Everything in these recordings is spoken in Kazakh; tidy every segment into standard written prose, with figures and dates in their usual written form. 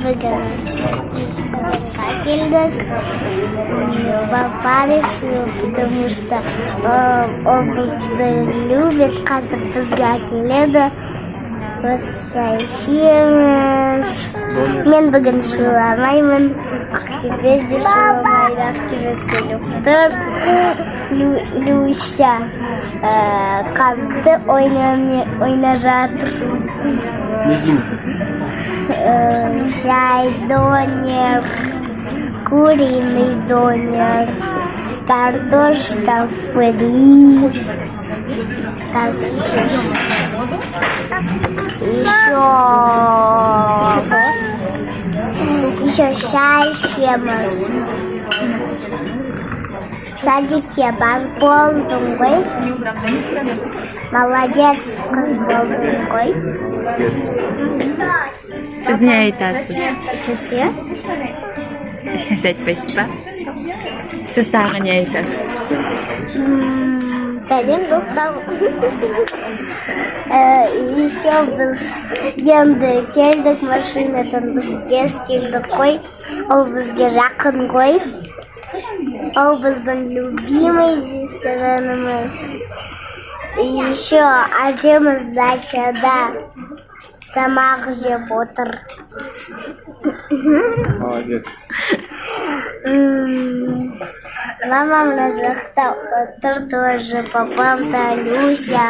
Бүгін келдік. Париж, потому что он любит, қазір бізге келеді. Мен бүгін шуламаймын. Ақтөбеде шуламайды, Ақтөбеге люктор. Люся қанты ойна жатыр. Не жейміз біз? Шай, донер, куриный донер, картошка фри. Так, еще чай шемас. Садикте бар болдың ғой. Молодец, қыз болдың ғой. Сіз не айтасыз? Чесе? Ешнәрсе айтпайсыз ба? Сіз тағы не айтасыз? Сәлем, достар. Еще біз енді келдік машинадан, біз тез келдік қой. Ол бізге жақын ғой. Ол біздің любимый ресторанымыз. Еще әжеміз дачада тамақ жеп отыр. Молодец. Мамам на жақта отыр тоже, папам да, Люся.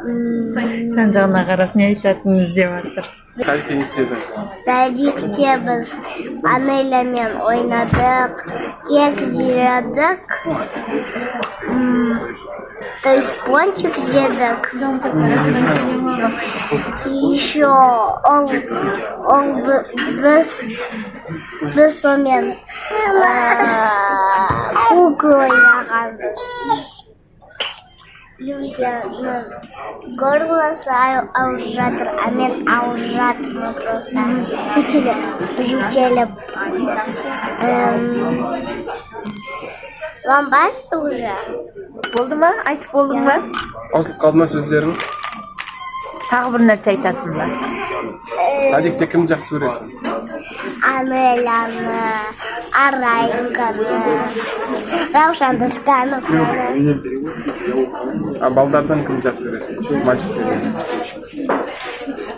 Жан-жағына қарап не айтатыныңыз деп жатыр. Садикте не істедің? Садикте біз панелямен ойнадық, кек жедік, то есть пончик жедік. Еще біз сонымен куклы ойнағанбыз. Люсяның горлосы ауырып жатыр, а мен ауырып жатырмын просто. Жутеліп. Вам басты уже? Болды ма? Айтып болдың ба? Қосылып қалды ма сөздерің? Тағы бір нәрсе айтасың ба? Садикте кім жақсы көресің? Анеляны, Арайканы, Раушанды Шканованы. А балдардан кім жақсы көресің? Мальчиктерден.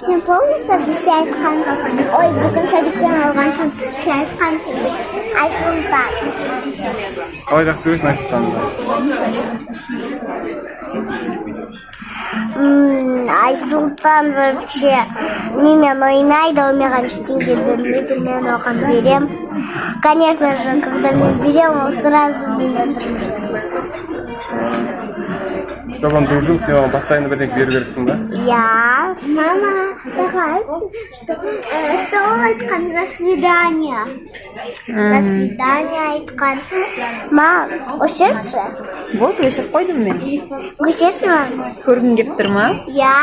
Сен помнишь, бізде айтқан? Ой, бүгін садиктен алғансың, сен айтқансың. Айсұлтан. Қалай жақсы көресің Айсұлтанды? Айсұлтан вообще менімен ойнайды, ол маған ештеңе бермейді, мен оған берем. Конечно же, когда мен берем, он сразу менен дружит. Чтобы он дружил, сен оған постоянно бірдеңе беру керексің ба? Я. Мама, давай. Что ол айтқан? До свидания. До свидания айтқан. Мам, өшірші? Болды, өшіріп қойдым мен. Өшірші, мам? Көргің кеп тұр ма? Я.